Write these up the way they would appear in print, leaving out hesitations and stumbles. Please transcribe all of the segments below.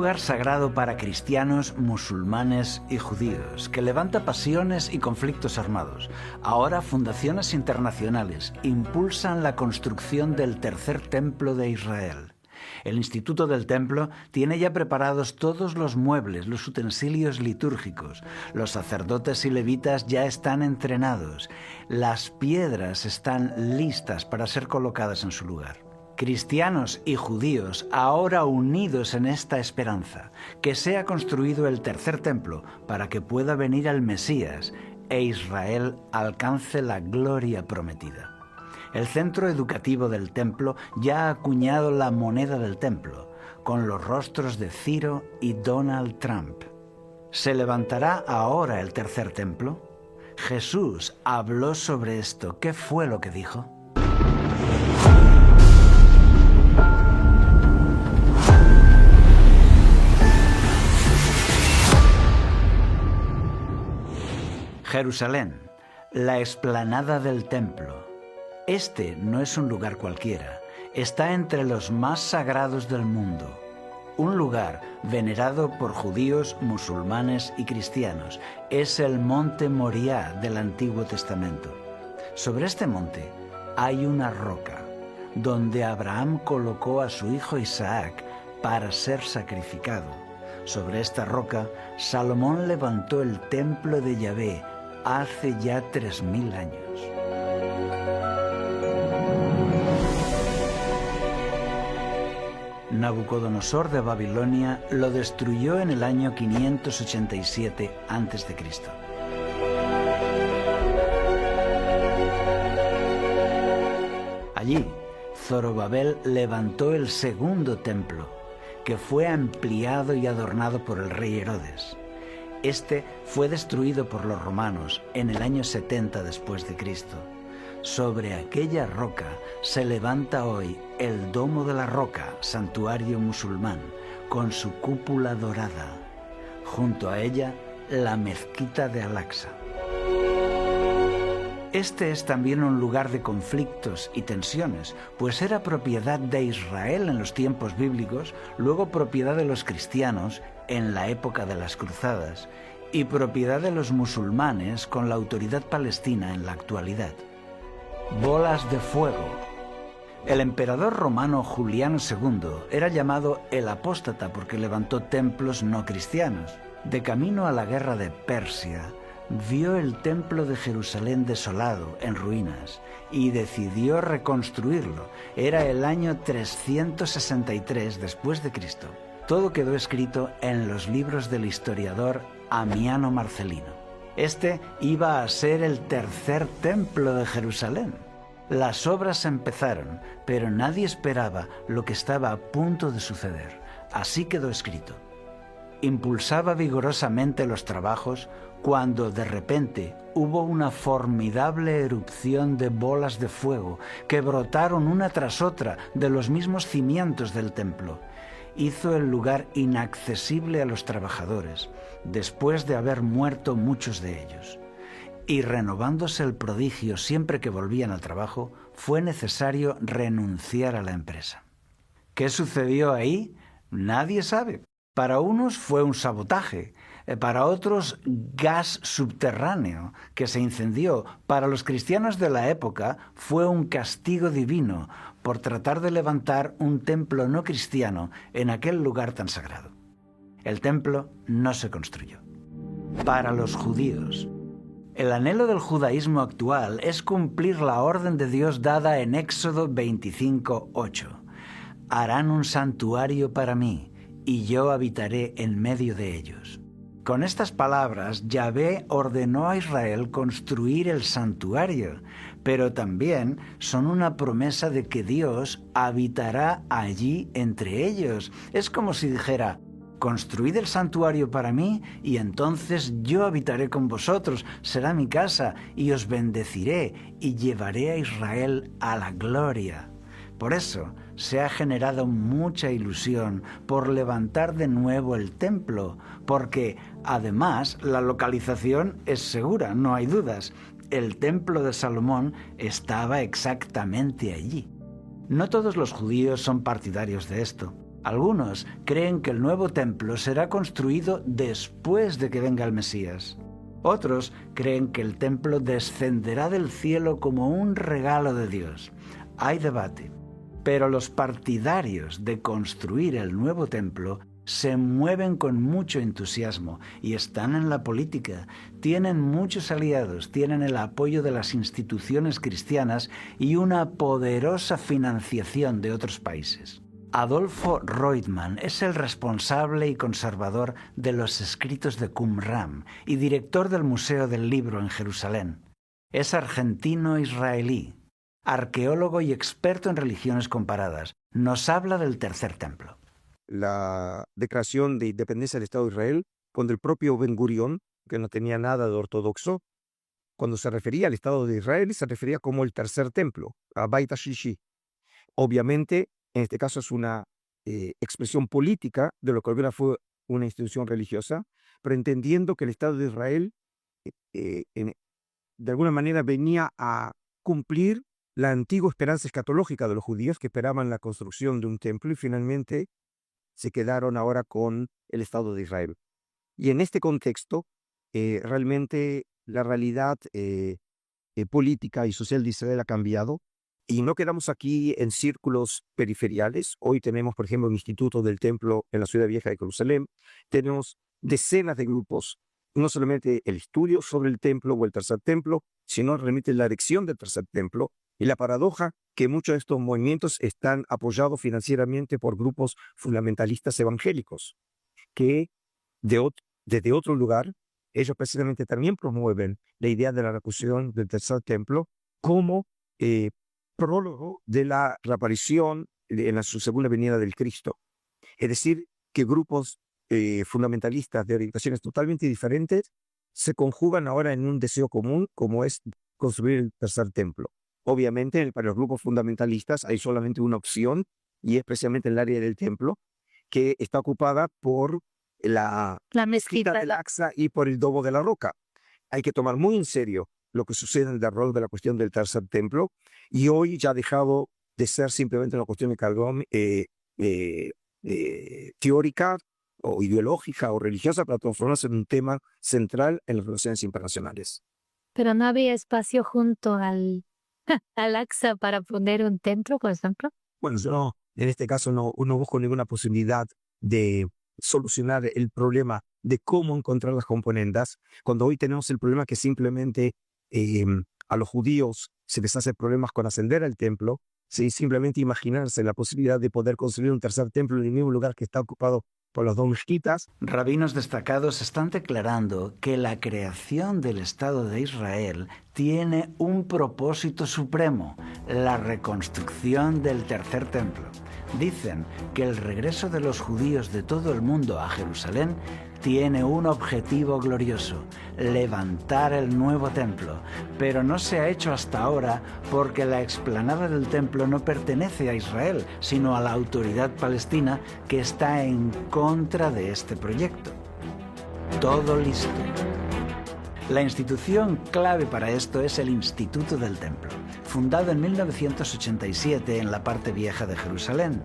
lugar sagrado para cristianos, musulmanes y judíos, que levanta pasiones y conflictos armados. Ahora fundaciones internacionales impulsan la construcción del tercer templo de Israel. El Instituto del Templo tiene ya preparados todos los muebles, los utensilios litúrgicos. Los sacerdotes y levitas ya están entrenados. Las piedras están listas para ser colocadas en su lugar. Cristianos y judíos ahora unidos en esta esperanza, que sea construido el tercer templo para que pueda venir el Mesías e Israel alcance la gloria prometida. El centro educativo del templo ya ha acuñado la moneda del templo, con los rostros de Ciro y Donald Trump. ¿Se levantará ahora el tercer templo? Jesús habló sobre esto. ¿Qué fue lo que dijo? Jerusalén, la explanada del templo. Este no es un lugar cualquiera, está entre los más sagrados del mundo. Un lugar venerado por judíos, musulmanes y cristianos. Es el monte Moriah del Antiguo Testamento. Sobre este monte hay una roca, donde Abraham colocó a su hijo Isaac para ser sacrificado. Sobre esta roca, Salomón levantó el templo de Yahvé hace ya 3000 años. Nabucodonosor de Babilonia lo destruyó en el año 587 a.C. Allí, Zorobabel levantó el segundo templo, que fue ampliado y adornado por el rey Herodes. Este fue destruido por los romanos en el año 70 después de Cristo. Sobre aquella roca se levanta hoy el Domo de la Roca, santuario musulmán, con su cúpula dorada. Junto a ella, la mezquita de Al-Aqsa. Este es también un lugar de conflictos y tensiones, pues era propiedad de Israel en los tiempos bíblicos, luego propiedad de los cristianos en la época de las cruzadas y propiedad de los musulmanes con la autoridad palestina en la actualidad. Bolas de fuego. El emperador romano Juliano II era llamado el apóstata porque levantó templos no cristianos. De camino a la guerra de Persia, vio el templo de Jerusalén desolado, en ruinas, y decidió reconstruirlo. Era el año 363 después de Cristo. Todo quedó escrito en los libros del historiador Amiano Marcelino. Este iba a ser el tercer templo de Jerusalén. Las obras empezaron, pero nadie esperaba lo que estaba a punto de suceder. Así quedó escrito. Impulsaba vigorosamente los trabajos cuando de repente hubo una formidable erupción de bolas de fuego que brotaron una tras otra de los mismos cimientos del templo. Hizo el lugar inaccesible a los trabajadores, después de haber muerto muchos de ellos. Y renovándose el prodigio siempre que volvían al trabajo, fue necesario renunciar a la empresa. ¿Qué sucedió ahí? Nadie sabe. Para unos fue un sabotaje, para otros gas subterráneo que se incendió. Para los cristianos de la época fue un castigo divino por tratar de levantar un templo no cristiano en aquel lugar tan sagrado. El templo no se construyó. Para los judíos, el anhelo del judaísmo actual es cumplir la orden de Dios dada en Éxodo 25:8. Harán un santuario para mí, y yo habitaré en medio de ellos. Con estas palabras, Yahvé ordenó a Israel construir el santuario, pero también son una promesa de que Dios habitará allí entre ellos. Es como si dijera: construid el santuario para mí y entonces yo habitaré con vosotros, será mi casa y os bendeciré y llevaré a Israel a la gloria. Por eso se ha generado mucha ilusión por levantar de nuevo el templo, porque además la localización es segura, no hay dudas. El templo de Salomón estaba exactamente allí. No todos los judíos son partidarios de esto. Algunos creen que el nuevo templo será construido después de que venga el Mesías. Otros creen que el templo descenderá del cielo como un regalo de Dios. Hay debate, pero los partidarios de construir el nuevo templo se mueven con mucho entusiasmo y están en la política. Tienen muchos aliados, tienen el apoyo de las instituciones cristianas y una poderosa financiación de otros países. Adolfo Reutemann es el responsable y conservador de los escritos de Qumran y director del Museo del Libro en Jerusalén. Es argentino-israelí, arqueólogo y experto en religiones comparadas. Nos habla del tercer templo. La declaración de independencia del Estado de Israel, cuando el propio Ben Gurión, que no tenía nada de ortodoxo, cuando se refería al Estado de Israel, se refería como el tercer templo, a Beit HaShishi. Obviamente, en este caso es una expresión política de lo que alguna fue una institución religiosa, pero entendiendo que el Estado de Israel de alguna manera venía a cumplir la antigua esperanza escatológica de los judíos que esperaban la construcción de un templo y finalmente se quedaron ahora con el Estado de Israel. Y en este contexto, realmente la realidad política y social de Israel ha cambiado y no quedamos aquí en círculos periferiales. Hoy tenemos, por ejemplo, el Instituto del Templo en la Ciudad Vieja de Jerusalén. Tenemos decenas de grupos, no solamente el estudio sobre el templo o el tercer templo, sino realmente la erección del tercer templo. Y la paradoja que muchos de estos movimientos están apoyados financieramente por grupos fundamentalistas evangélicos, que desde otro lugar, ellos precisamente también promueven la idea de la reconstrucción del tercer templo como prólogo de la reaparición en su segunda venida del Cristo. Es decir, que grupos fundamentalistas de orientaciones totalmente diferentes se conjugan ahora en un deseo común, como es construir el tercer templo. Obviamente, para los grupos fundamentalistas hay solamente una opción, y es precisamente el área del templo, que está ocupada por la mezquita del Aqsa y por el Domo de la Roca. Hay que tomar muy en serio lo que sucede en el desarrollo de la cuestión del tercer templo, y hoy ya ha dejado de ser simplemente una cuestión teórica o ideológica o religiosa para transformarse en un tema central en las relaciones internacionales. Pero no había espacio junto al Aqsa para poner un templo, por ejemplo. Bueno, yo en este caso no busco ninguna posibilidad de solucionar el problema de cómo encontrar las componendas, cuando hoy tenemos el problema que simplemente a los judíos se les hace problemas con ascender al templo, ¿sí? Simplemente imaginarse la posibilidad de poder construir un tercer templo en el mismo lugar que está ocupado por los dos mezquitas. Rabinos destacados están declarando que la creación del Estado de Israel tiene un propósito supremo, la reconstrucción del tercer templo. Dicen que el regreso de los judíos de todo el mundo a Jerusalén tiene un objetivo glorioso, levantar el nuevo templo, pero no se ha hecho hasta ahora porque la explanada del templo no pertenece a Israel, sino a la autoridad palestina que está en contra de este proyecto. Todo listo. La institución clave para esto es el Instituto del Templo, fundado en 1987 en la parte vieja de Jerusalén.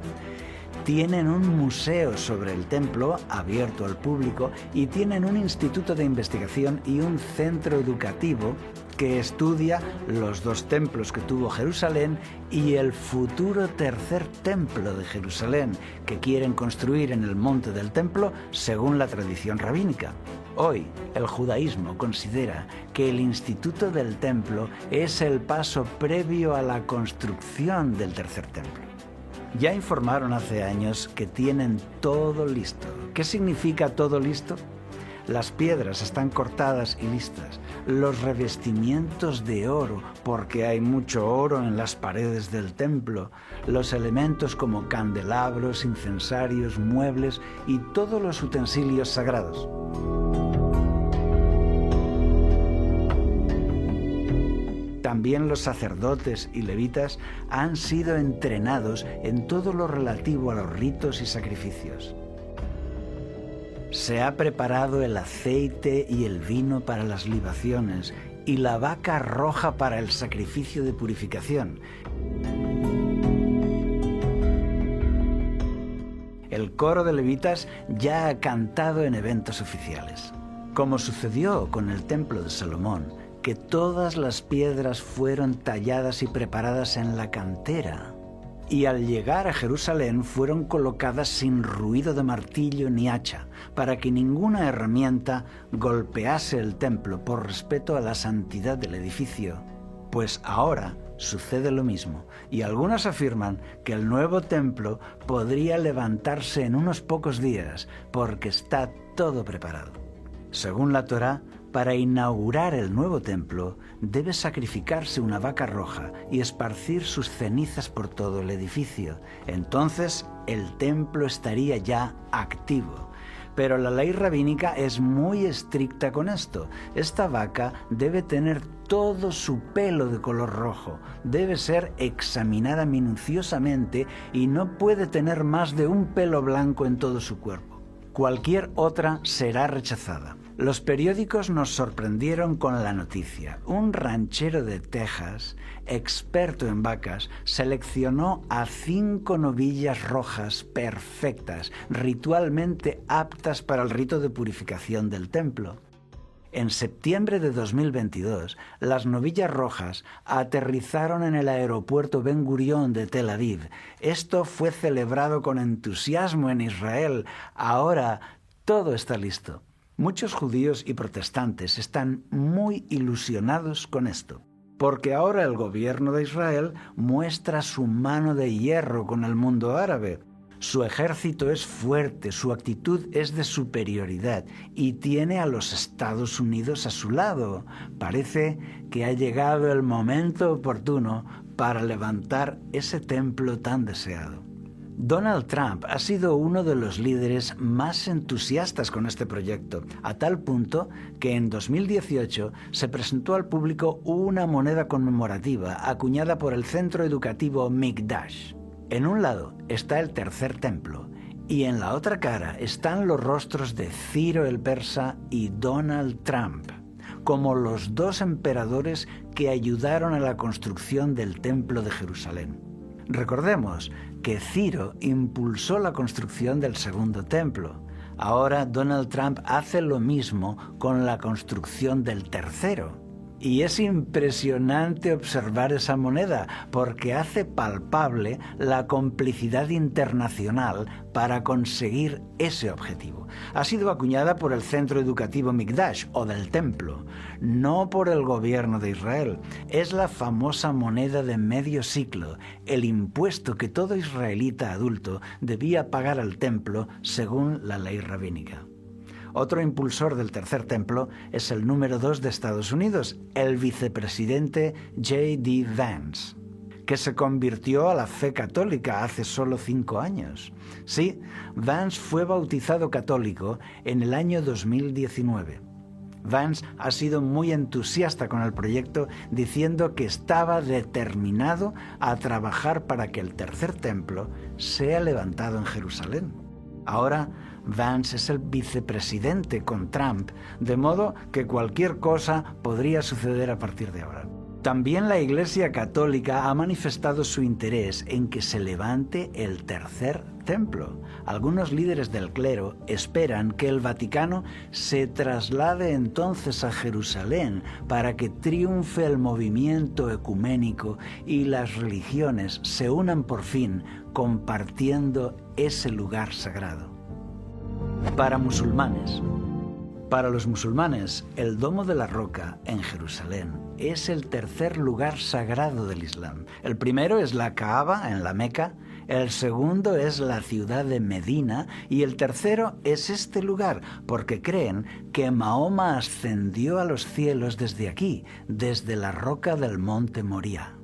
Tienen un museo sobre el templo abierto al público y tienen un instituto de investigación y un centro educativo que estudia los dos templos que tuvo Jerusalén y el futuro tercer templo de Jerusalén que quieren construir en el monte del templo según la tradición rabínica. Hoy, el judaísmo considera que el Instituto del Templo es el paso previo a la construcción del tercer templo. Ya informaron hace años que tienen todo listo. ¿Qué significa todo listo? Las piedras están cortadas y listas. Los revestimientos de oro, porque hay mucho oro en las paredes del templo. Los elementos como candelabros, incensarios, muebles y todos los utensilios sagrados. También los sacerdotes y levitas han sido entrenados en todo lo relativo a los ritos y sacrificios. Se ha preparado el aceite y el vino para las libaciones y la vaca roja para el sacrificio de purificación. El coro de levitas ya ha cantado en eventos oficiales. Como sucedió con el templo de Salomón, que todas las piedras fueron talladas y preparadas en la cantera, y al llegar a Jerusalén fueron colocadas sin ruido de martillo ni hacha, para que ninguna herramienta golpease el templo por respeto a la santidad del edificio. Pues ahora sucede lo mismo, y algunos afirman que el nuevo templo podría levantarse en unos pocos días, porque está todo preparado. Según la Torá, para inaugurar el nuevo templo, debe sacrificarse una vaca roja y esparcir sus cenizas por todo el edificio. Entonces, el templo estaría ya activo. Pero la ley rabínica es muy estricta con esto. Esta vaca debe tener todo su pelo de color rojo, debe ser examinada minuciosamente y no puede tener más de un pelo blanco en todo su cuerpo. Cualquier otra será rechazada. Los periódicos nos sorprendieron con la noticia. Un ranchero de Texas, experto en vacas, seleccionó a 5 novillas rojas perfectas, ritualmente aptas para el rito de purificación del templo. En septiembre de 2022, las novillas rojas aterrizaron en el aeropuerto Ben Gurión de Tel Aviv. Esto fue celebrado con entusiasmo en Israel. Ahora todo está listo. Muchos judíos y protestantes están muy ilusionados con esto, porque ahora el gobierno de Israel muestra su mano de hierro con el mundo árabe. Su ejército es fuerte, su actitud es de superioridad y tiene a los Estados Unidos a su lado. Parece que ha llegado el momento oportuno para levantar ese templo tan deseado. Donald Trump ha sido uno de los líderes más entusiastas con este proyecto, a tal punto que en 2018 se presentó al público una moneda conmemorativa acuñada por el centro educativo Mikdash. En un lado está el tercer templo y en la otra cara están los rostros de Ciro el Persa y Donald Trump, como los 2 emperadores que ayudaron a la construcción del templo de Jerusalén. Recordemos que Ciro impulsó la construcción del segundo templo. Ahora Donald Trump hace lo mismo con la construcción del tercero. Y es impresionante observar esa moneda porque hace palpable la complicidad internacional para conseguir ese objetivo. Ha sido acuñada por el centro educativo Mikdash o del templo, no por el gobierno de Israel. Es la famosa moneda de medio siglo, el impuesto que todo israelita adulto debía pagar al templo según la ley rabínica. Otro impulsor del tercer templo es el número 2 de Estados Unidos, el vicepresidente J.D. Vance, que se convirtió a la fe católica hace solo 5 años. Sí, Vance fue bautizado católico en el año 2019. Vance ha sido muy entusiasta con el proyecto, diciendo que estaba determinado a trabajar para que el tercer templo sea levantado en Jerusalén. Ahora, Vance es el vicepresidente con Trump, de modo que cualquier cosa podría suceder a partir de ahora. También la Iglesia Católica ha manifestado su interés en que se levante el tercer templo. Algunos líderes del clero esperan que el Vaticano se traslade entonces a Jerusalén para que triunfe el movimiento ecuménico y las religiones se unan por fin compartiendo ese lugar sagrado. Para los musulmanes, el Domo de la Roca en Jerusalén es el tercer lugar sagrado del Islam. El primero es la Kaaba en la Meca, el segundo es la ciudad de Medina y el tercero es este lugar, porque creen que Mahoma ascendió a los cielos desde aquí, desde la roca del monte Moria.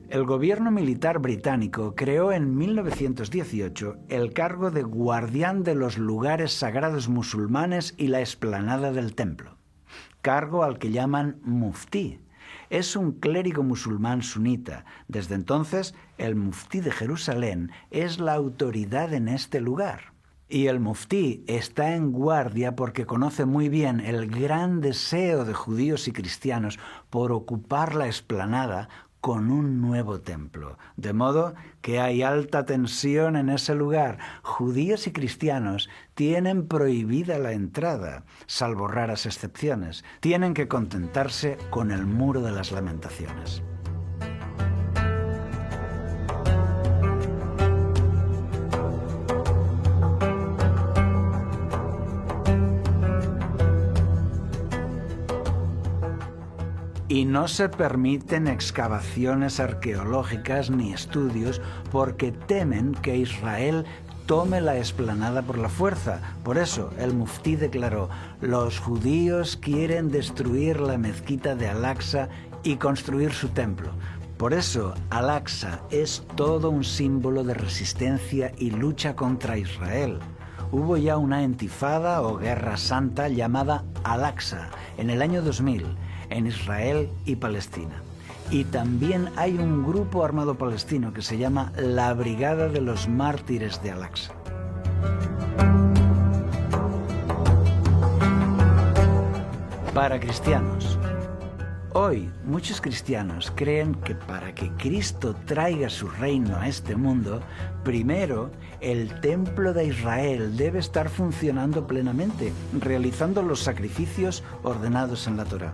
El gobierno militar británico creó en 1918 el cargo de guardián de los lugares sagrados musulmanes y la explanada del templo, cargo al que llaman muftí. Es un clérigo musulmán sunita. Desde entonces, el muftí de Jerusalén es la autoridad en este lugar. Y el muftí está en guardia porque conoce muy bien el gran deseo de judíos y cristianos por ocupar la explanada con un nuevo templo. De modo que hay alta tensión en ese lugar. Judíos y cristianos tienen prohibida la entrada, salvo raras excepciones. Tienen que contentarse con el muro de las lamentaciones. Y no se permiten excavaciones arqueológicas ni estudios porque temen que Israel tome la explanada por la fuerza. Por eso el muftí declaró: los judíos quieren destruir la mezquita de Al-Aqsa y construir su templo. Por eso Al-Aqsa es todo un símbolo de resistencia y lucha contra Israel. Hubo ya una intifada o guerra santa llamada Al-Aqsa en el año 2000, en Israel y Palestina. Y también hay un grupo armado palestino que se llama la Brigada de los Mártires de Al-Aqsa. Para cristianos. Hoy muchos cristianos creen que para que Cristo traiga su reino a este mundo, primero el templo de Israel debe estar funcionando plenamente, realizando los sacrificios ordenados en la Torá.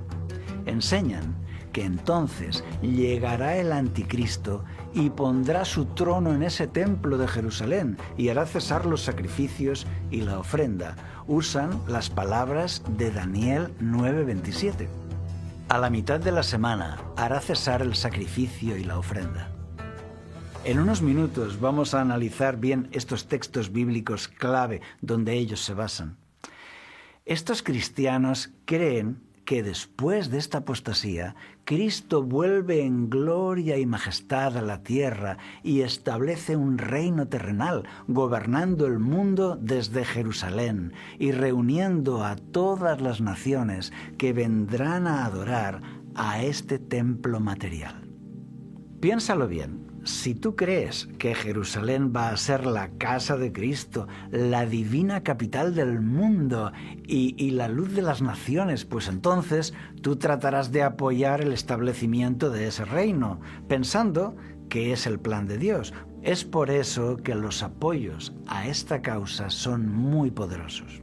Enseñan que entonces llegará el anticristo y pondrá su trono en ese templo de Jerusalén y hará cesar los sacrificios y la ofrenda. Usan las palabras de Daniel 9:27. A la mitad de la semana hará cesar el sacrificio y la ofrenda. En unos minutos vamos a analizar bien estos textos bíblicos clave donde ellos se basan. Estos cristianos creen que después de esta apostasía, Cristo vuelve en gloria y majestad a la tierra y establece un reino terrenal, gobernando el mundo desde Jerusalén y reuniendo a todas las naciones que vendrán a adorar a este templo material. Piénsalo bien. Si tú crees que Jerusalén va a ser la casa de Cristo, la divina capital del mundo y la luz de las naciones, pues entonces tú tratarás de apoyar el establecimiento de ese reino, pensando que es el plan de Dios. Es por eso que los apoyos a esta causa son muy poderosos.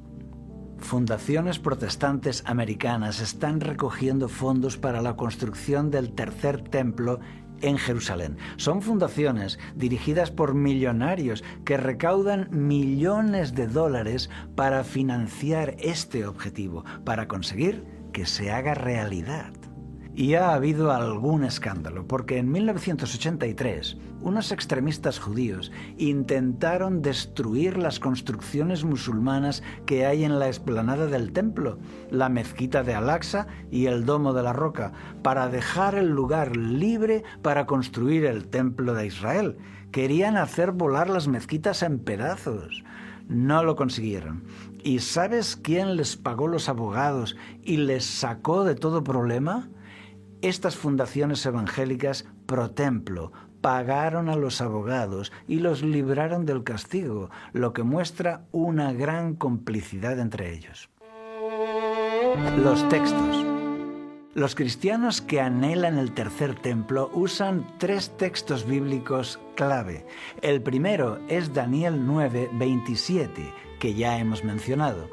Fundaciones protestantes americanas están recogiendo fondos para la construcción del tercer templo en Jerusalén. Son fundaciones dirigidas por millonarios que recaudan millones de dólares para financiar este objetivo, para conseguir que se haga realidad. Y ha habido algún escándalo, porque en 1983 unos extremistas judíos intentaron destruir las construcciones musulmanas que hay en la explanada del templo, la mezquita de Al-Aqsa y el Domo de la Roca, para dejar el lugar libre para construir el templo de Israel. Querían hacer volar las mezquitas en pedazos. No lo consiguieron. ¿Y sabes quién les pagó los abogados y les sacó de todo problema? Estas fundaciones evangélicas pro templo pagaron a los abogados y los libraron del castigo, lo que muestra una gran complicidad entre ellos. Los textos. Los cristianos que anhelan el tercer templo usan 3 textos bíblicos clave. El primero es Daniel 9:27, que ya hemos mencionado.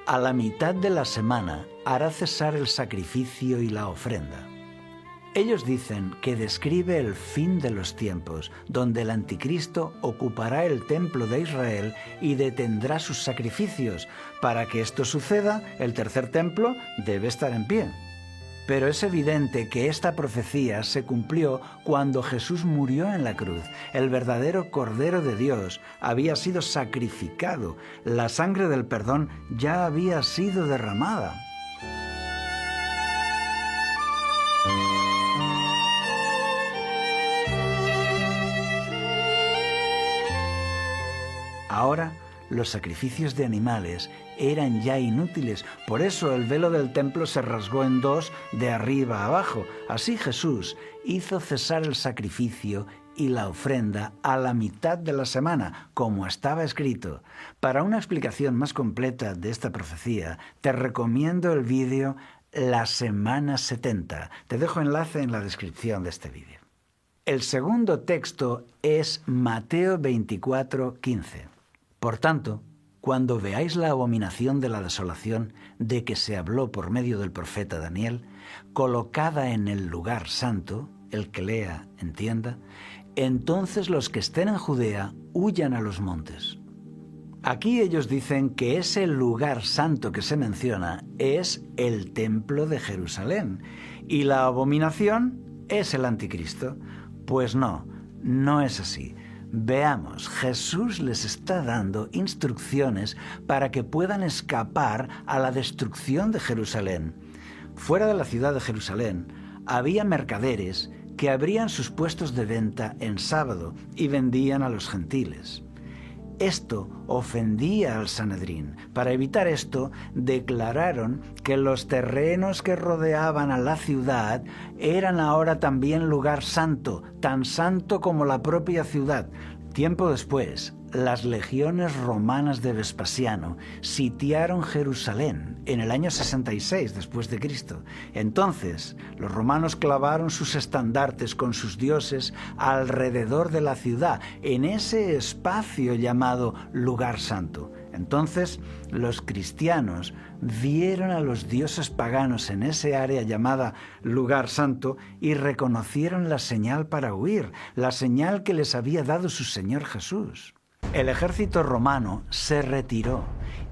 A la mitad de la semana hará cesar el sacrificio y la ofrenda. Ellos dicen que describe el fin de los tiempos, donde el anticristo ocupará el templo de Israel y detendrá sus sacrificios. Para que esto suceda, el tercer templo debe estar en pie. Pero es evidente que esta profecía se cumplió cuando Jesús murió en la cruz. El verdadero Cordero de Dios había sido sacrificado. La sangre del perdón ya había sido derramada. Ahora, los sacrificios de animales eran ya inútiles, por eso el velo del templo se rasgó en 2 de arriba a abajo. Así Jesús hizo cesar el sacrificio y la ofrenda a la mitad de la semana, como estaba escrito. Para una explicación más completa de esta profecía, te recomiendo el vídeo La Semana 70. Te dejo enlace en la descripción de este vídeo. El segundo texto es Mateo 24:15. Por tanto, cuando veáis la abominación de la desolación de que se habló por medio del profeta Daniel, colocada en el lugar santo, el que lea, entienda, entonces los que estén en Judea huyan a los montes. Aquí ellos dicen que ese lugar santo que se menciona es el templo de Jerusalén y la abominación es el anticristo. Pues no, no es así. Veamos, Jesús les está dando instrucciones para que puedan escapar a la destrucción de Jerusalén. Fuera de la ciudad de Jerusalén había mercaderes que abrían sus puestos de venta en sábado y vendían a los gentiles. Esto ofendía al Sanedrín. Para evitar esto, declararon que los terrenos que rodeaban a la ciudad eran ahora también lugar santo, tan santo como la propia ciudad. Tiempo después, las legiones romanas de Vespasiano sitiaron Jerusalén en el año 66 después de Cristo. Entonces, los romanos clavaron sus estandartes con sus dioses alrededor de la ciudad, en ese espacio llamado lugar santo. Entonces, los cristianos vieron a los dioses paganos en ese área llamada lugar santo y reconocieron la señal para huir, la señal que les había dado su Señor Jesús. El ejército romano se retiró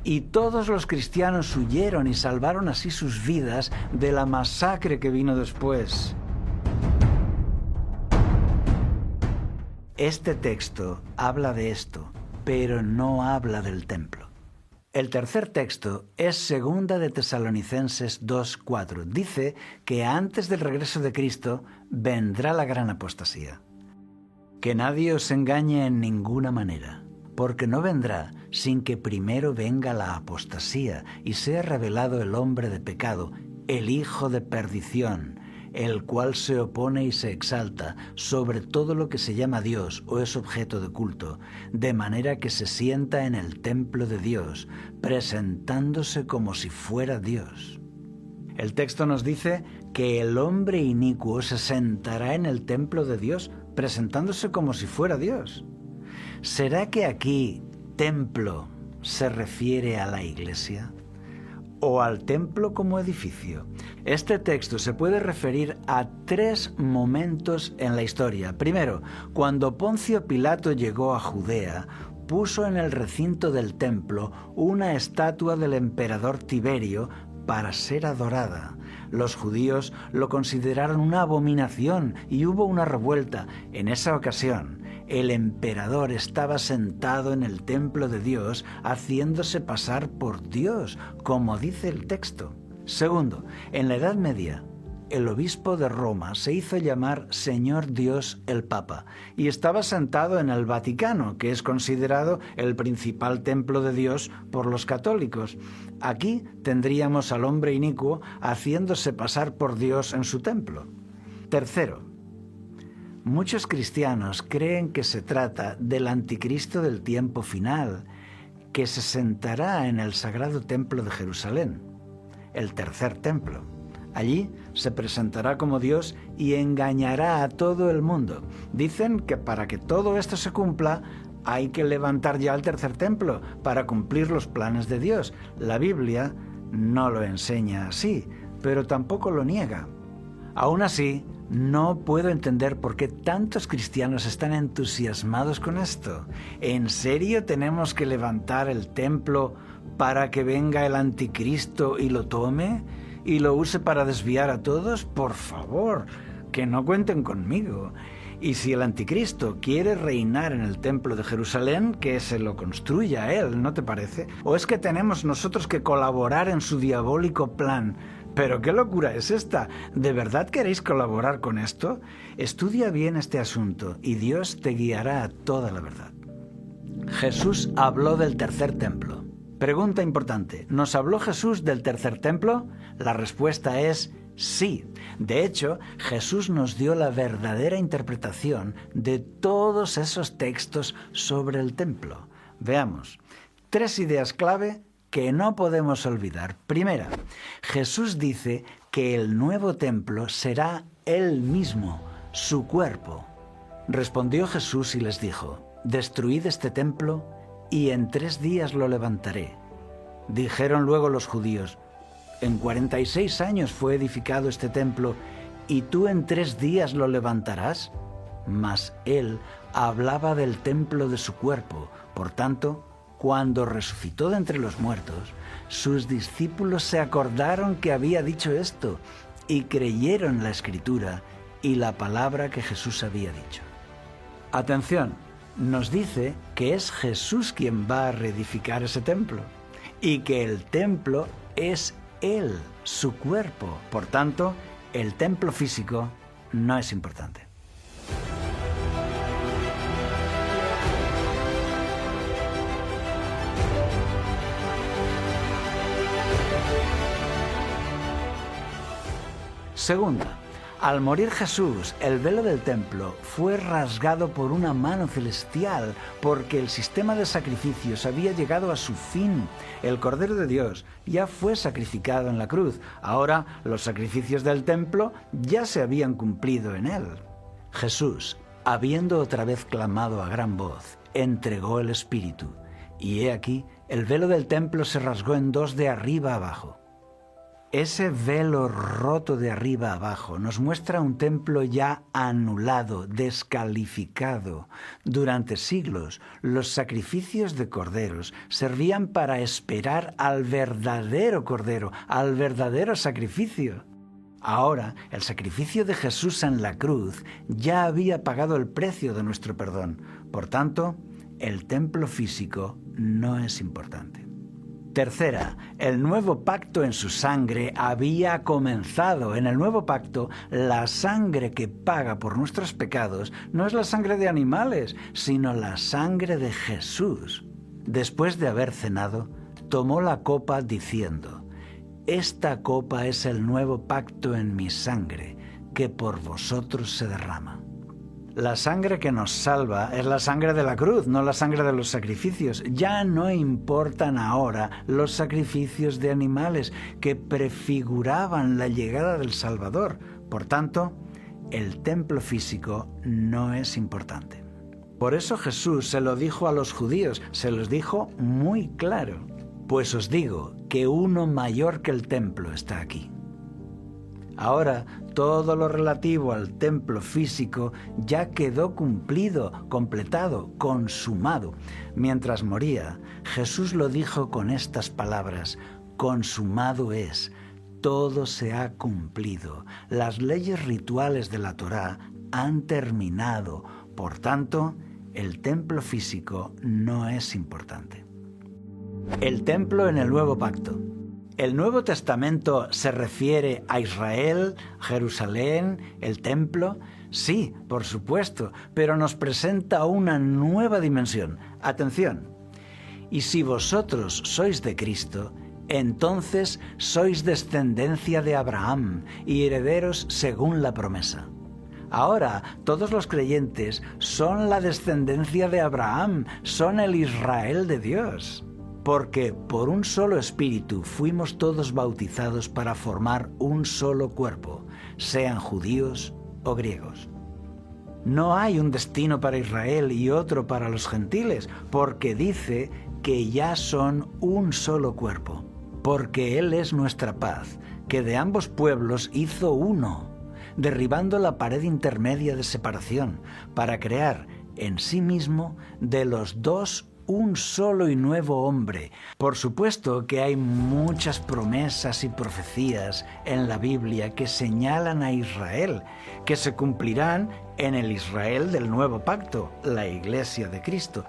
y todos los cristianos huyeron y salvaron así sus vidas de la masacre que vino después. Este texto habla de esto, pero no habla del templo. El tercer texto es 2 de Tesalonicenses 2:4. Dice que antes del regreso de Cristo vendrá la gran apostasía. Que nadie os engañe en ninguna manera, porque no vendrá sin que primero venga la apostasía y sea revelado el hombre de pecado, el hijo de perdición, el cual se opone y se exalta sobre todo lo que se llama Dios o es objeto de culto, de manera que se sienta en el templo de Dios, presentándose como si fuera Dios. El texto nos dice que el hombre inicuo se sentará en el templo de Dios, presentándose como si fuera Dios. ¿Será que aquí templo se refiere a la iglesia o al templo como edificio? Este texto se puede referir a 3 momentos en la historia. Primero, cuando Poncio Pilato llegó a Judea, puso en el recinto del templo una estatua del emperador Tiberio para ser adorada. Los judíos lo consideraron una abominación y hubo una revuelta. En esa ocasión, el emperador estaba sentado en el templo de Dios haciéndose pasar por Dios, como dice el texto. Segundo, en la Edad Media, el obispo de Roma se hizo llamar Señor Dios el Papa y estaba sentado en el Vaticano, que es considerado el principal templo de Dios por los católicos. Aquí tendríamos al hombre inicuo haciéndose pasar por Dios en su templo. Tercero, muchos cristianos creen que se trata del anticristo del tiempo final, que se sentará en el sagrado templo de Jerusalén, el tercer templo. Allí se presentará como Dios y engañará a todo el mundo. Dicen que para que todo esto se cumpla, hay que levantar ya el tercer templo para cumplir los planes de Dios. La Biblia no lo enseña así, pero tampoco lo niega. Aún así, no puedo entender por qué tantos cristianos están entusiasmados con esto. ¿En serio tenemos que levantar el templo para que venga el anticristo y lo tome y lo use para desviar a todos? Por favor, que no cuenten conmigo. Y si el anticristo quiere reinar en el templo de Jerusalén, que se lo construya él, ¿no te parece? ¿O es que tenemos nosotros que colaborar en su diabólico plan? ¿Pero qué locura es esta? ¿De verdad queréis colaborar con esto? Estudia bien este asunto y Dios te guiará a toda la verdad. Jesús habló del tercer templo. Pregunta importante, ¿nos habló Jesús del tercer templo? La respuesta es sí. De hecho, Jesús nos dio la verdadera interpretación de todos esos textos sobre el templo. Veamos, 3 ideas clave que no podemos olvidar. Primera, Jesús dice que el nuevo templo será Él mismo, su cuerpo. Respondió Jesús y les dijo: «Destruid este templo, y en 3 días lo levantaré». Dijeron luego los judíos: «En 46 años fue edificado este templo, ¿y tú en 3 días lo levantarás?». Mas él hablaba del templo de su cuerpo. Por tanto, cuando resucitó de entre los muertos, sus discípulos se acordaron que había dicho esto, y creyeron la Escritura y la palabra que Jesús había dicho. Atención, nos dice que es Jesús quien va a reedificar ese templo, y que el templo es Él, su cuerpo. Por tanto, el templo físico no es importante. Segunda, al morir Jesús, el velo del templo fue rasgado por una mano celestial, porque el sistema de sacrificios había llegado a su fin. El Cordero de Dios ya fue sacrificado en la cruz. Ahora los sacrificios del templo ya se habían cumplido en él. Jesús, habiendo otra vez clamado a gran voz, entregó el Espíritu. Y he aquí, el velo del templo se rasgó en 2 de arriba abajo. Ese velo roto de arriba abajo nos muestra un templo ya anulado, descalificado. Durante siglos, los sacrificios de corderos servían para esperar al verdadero cordero, al verdadero sacrificio. Ahora, el sacrificio de Jesús en la cruz ya había pagado el precio de nuestro perdón. Por tanto, el templo físico no es importante. Tercera, el nuevo pacto en su sangre había comenzado. En el nuevo pacto, la sangre que paga por nuestros pecados no es la sangre de animales, sino la sangre de Jesús. Después de haber cenado, tomó la copa diciendo: «Esta copa es el nuevo pacto en mi sangre, que por vosotros se derrama». La sangre que nos salva es la sangre de la cruz, no la sangre de los sacrificios. Ya no importan ahora los sacrificios de animales que prefiguraban la llegada del Salvador. Por tanto, el templo físico no es importante. Por eso Jesús se lo dijo a los judíos, se los dijo muy claro: «Pues os digo que uno mayor que el templo está aquí». Ahora, todo lo relativo al templo físico ya quedó cumplido, completado, consumado. Mientras moría, Jesús lo dijo con estas palabras: «Consumado es, todo se ha cumplido. Las leyes rituales de la Torá han terminado. Por tanto, el templo físico no es importante». El templo en el Nuevo Pacto. ¿El Nuevo Testamento se refiere a Israel, Jerusalén, el templo? Sí, por supuesto, pero nos presenta una nueva dimensión. Atención. «Y si vosotros sois de Cristo, entonces sois descendencia de Abraham y herederos según la promesa». Ahora, todos los creyentes son la descendencia de Abraham, son el Israel de Dios. Porque por un solo espíritu fuimos todos bautizados para formar un solo cuerpo, sean judíos o griegos. No hay un destino para Israel y otro para los gentiles, porque dice que ya son un solo cuerpo. Porque Él es nuestra paz, que de ambos pueblos hizo uno, derribando la pared intermedia de separación, para crear en sí mismo de los dos un solo y nuevo hombre. Por supuesto que hay muchas promesas y profecías en la Biblia que señalan a Israel, que se cumplirán en el Israel del Nuevo Pacto, la Iglesia de Cristo.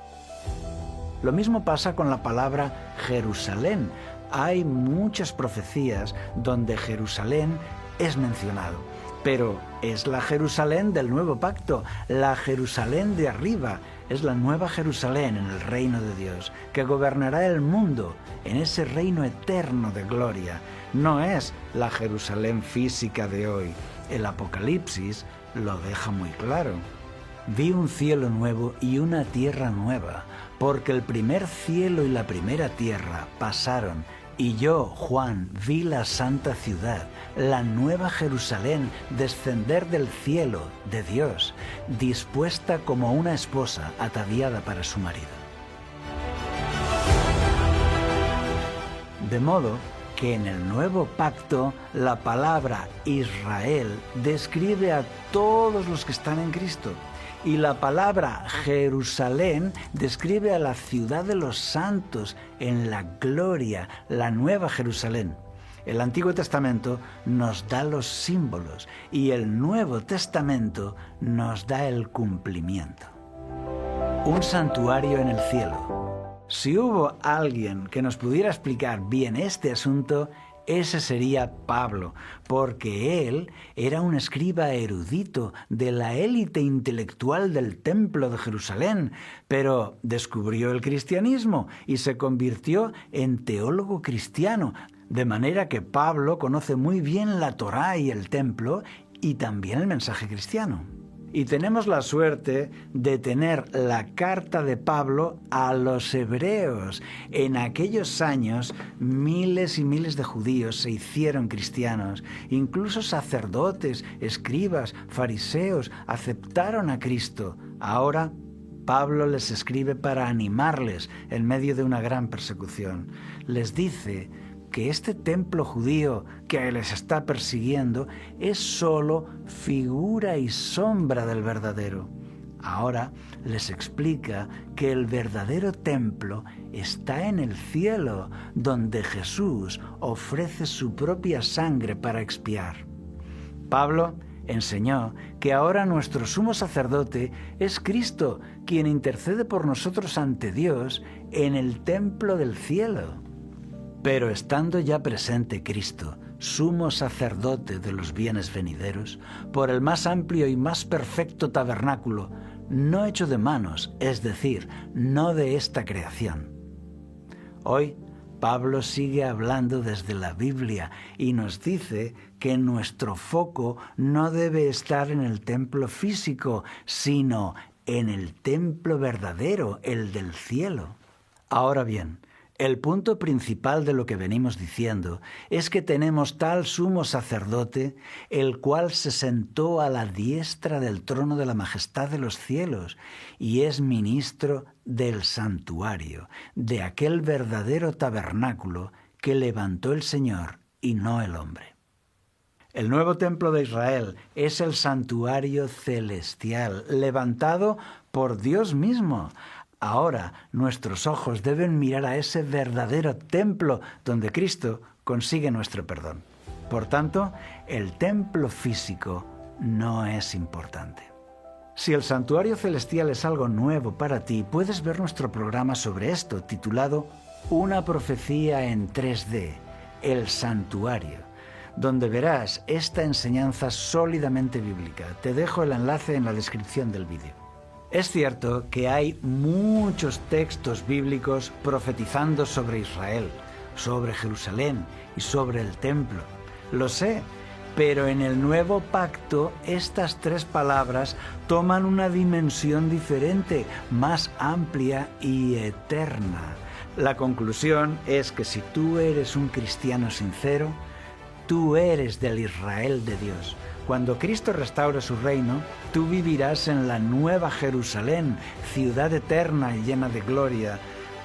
Lo mismo pasa con la palabra Jerusalén. Hay muchas profecías donde Jerusalén es mencionado, pero es la Jerusalén del Nuevo Pacto, la Jerusalén de arriba. Es la nueva Jerusalén en el reino de Dios, que gobernará el mundo en ese reino eterno de gloria. No es la Jerusalén física de hoy. El Apocalipsis lo deja muy claro. Vi un cielo nuevo y una tierra nueva, porque el primer cielo y la primera tierra pasaron, Y yo, Juan, vi la santa ciudad, la nueva Jerusalén, descender del cielo de Dios, dispuesta como una esposa ataviada para su marido. De modo que en el nuevo pacto la palabra Israel describe a todos los que están en Cristo, y la palabra Jerusalén describe a la ciudad de los santos en la gloria, la nueva Jerusalén. El Antiguo Testamento nos da los símbolos y el Nuevo Testamento nos da el cumplimiento. Un santuario en el cielo. Si hubo alguien que nos pudiera explicar bien este asunto, ese sería Pablo, porque él era un escriba erudito de la élite intelectual del Templo de Jerusalén, pero descubrió el cristianismo y se convirtió en teólogo cristiano, de manera que Pablo conoce muy bien la Torá y el Templo y también el mensaje cristiano. Y tenemos la suerte de tener la carta de Pablo a los hebreos. En aquellos años, miles y miles de judíos se hicieron cristianos. Incluso sacerdotes, escribas, fariseos aceptaron a Cristo. Ahora, Pablo les escribe para animarles en medio de una gran persecución. Les dice que este templo judío que les está persiguiendo es solo figura y sombra del verdadero. Ahora les explica que el verdadero templo está en el cielo, donde Jesús ofrece su propia sangre para expiar. Pablo enseñó que ahora nuestro sumo sacerdote es Cristo, quien intercede por nosotros ante Dios en el templo del cielo. Pero estando ya presente Cristo, sumo sacerdote de los bienes venideros, por el más amplio y más perfecto tabernáculo, no hecho de manos, es decir, no de esta creación. Hoy, Pablo sigue hablando desde la Biblia y nos dice que nuestro foco no debe estar en el templo físico, sino en el templo verdadero, el del cielo. Ahora bien, el punto principal de lo que venimos diciendo es que tenemos tal sumo sacerdote, el cual se sentó a la diestra del trono de la majestad de los cielos y es ministro del santuario, de aquel verdadero tabernáculo que levantó el Señor y no el hombre. El nuevo templo de Israel es el santuario celestial, levantado por Dios mismo. Ahora nuestros ojos deben mirar a ese verdadero templo donde Cristo consigue nuestro perdón. Por tanto, el templo físico no es importante. Si el santuario celestial es algo nuevo para ti, puedes ver nuestro programa sobre esto, titulado Una profecía en 3D, el santuario, donde verás esta enseñanza sólidamente bíblica. Te dejo el enlace en la descripción del vídeo. Es cierto que hay muchos textos bíblicos profetizando sobre Israel, sobre Jerusalén y sobre el templo. Lo sé, pero en el nuevo pacto estas tres palabras toman una dimensión diferente, más amplia y eterna. La conclusión es que si tú eres un cristiano sincero, tú eres del Israel de Dios. Cuando Cristo restaure su reino, tú vivirás en la nueva Jerusalén, ciudad eterna y llena de gloria.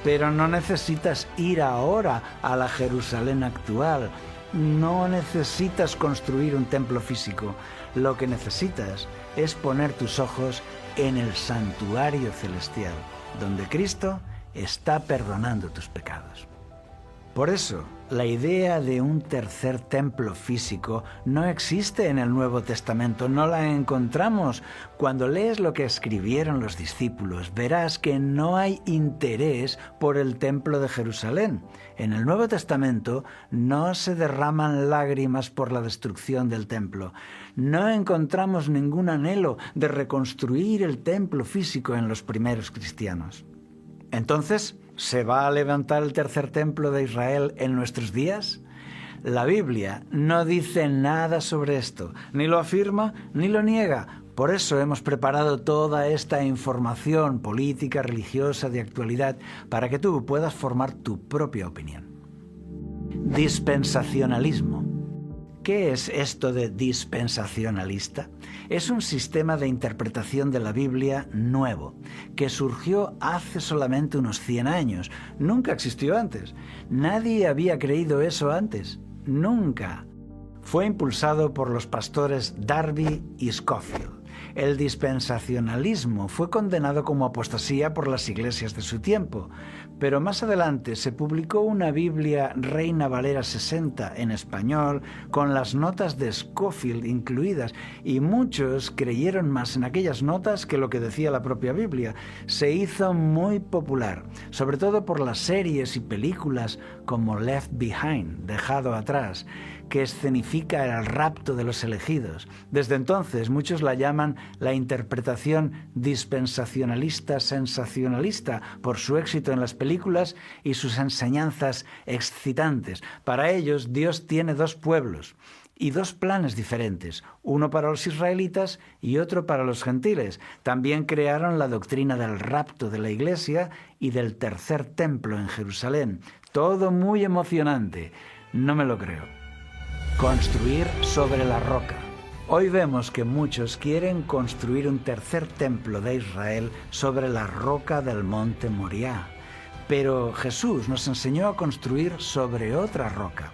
Pero no necesitas ir ahora a la Jerusalén actual. No necesitas construir un templo físico. Lo que necesitas es poner tus ojos en el santuario celestial, donde Cristo está perdonando tus pecados. Por eso, la idea de un tercer templo físico no existe en el Nuevo Testamento, no la encontramos. Cuando lees lo que escribieron los discípulos, verás que no hay interés por el templo de Jerusalén. En el Nuevo Testamento no se derraman lágrimas por la destrucción del templo. No encontramos ningún anhelo de reconstruir el templo físico en los primeros cristianos. Entonces, ¿se va a levantar el tercer templo de Israel en nuestros días? La Biblia no dice nada sobre esto, ni lo afirma ni lo niega. Por eso hemos preparado toda esta información política, religiosa, de actualidad, para que tú puedas formar tu propia opinión. Dispensacionalismo. ¿Qué es esto de dispensacionalista? Es un sistema de interpretación de la Biblia nuevo, que surgió hace solamente unos 100 años. Nunca existió antes. Nadie había creído eso antes. Nunca. Fue impulsado por los pastores Darby y Scofield. El dispensacionalismo fue condenado como apostasía por las iglesias de su tiempo, pero más adelante se publicó una Biblia Reina Valera 60 en español con las notas de Scofield incluidas, y muchos creyeron más en aquellas notas que lo que decía la propia Biblia. Se hizo muy popular, sobre todo por las series y películas como Left Behind, Dejado Atrás, que escenifica el rapto de los elegidos. Desde entonces muchos la llaman la interpretación dispensacionalista sensacionalista por su éxito en las películas y sus enseñanzas excitantes. Para ellos, Dios tiene dos pueblos y dos planes diferentes, uno para los israelitas y otro para los gentiles. También crearon la doctrina del rapto de la iglesia y del tercer templo en Jerusalén. Todo muy emocionante. No me lo creo. Construir sobre la roca. Hoy vemos que muchos quieren construir un tercer templo de Israel sobre la roca del monte Moriah. Pero Jesús nos enseñó a construir sobre otra roca.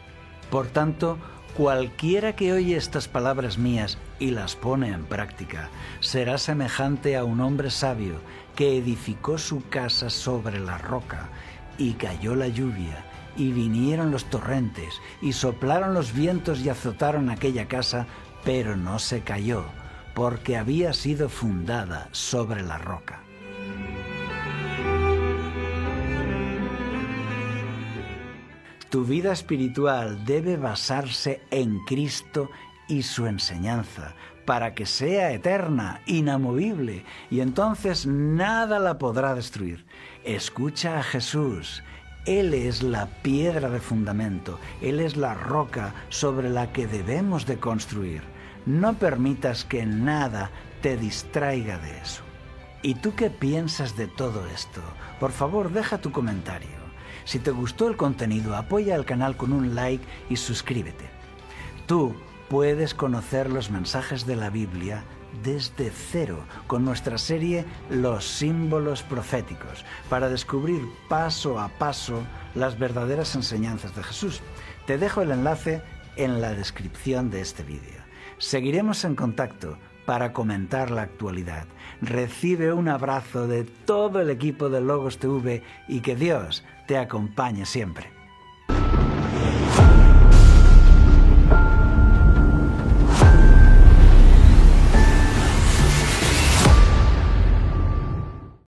Por tanto, cualquiera que oye estas palabras mías y las pone en práctica, será semejante a un hombre sabio que edificó su casa sobre la roca, y cayó la lluvia, y vinieron los torrentes, y soplaron los vientos y azotaron aquella casa, pero no se cayó, porque había sido fundada sobre la roca. Tu vida espiritual debe basarse en Cristo y su enseñanza, para que sea eterna, inamovible, y entonces nada la podrá destruir. Escucha a Jesús. Él es la piedra de fundamento, Él es la roca sobre la que debemos de construir. No permitas que nada te distraiga de eso. ¿Y tú qué piensas de todo esto? Por favor, deja tu comentario. Si te gustó el contenido, apoya al canal con un like y suscríbete. Tú puedes conocer los mensajes de la Biblia desde cero con nuestra serie Los símbolos proféticos, para descubrir paso a paso las verdaderas enseñanzas de Jesús. Te dejo el enlace en la descripción de este vídeo. Seguiremos en contacto para comentar la actualidad. Recibe un abrazo de todo el equipo de Logos TV y que Dios te acompañe siempre.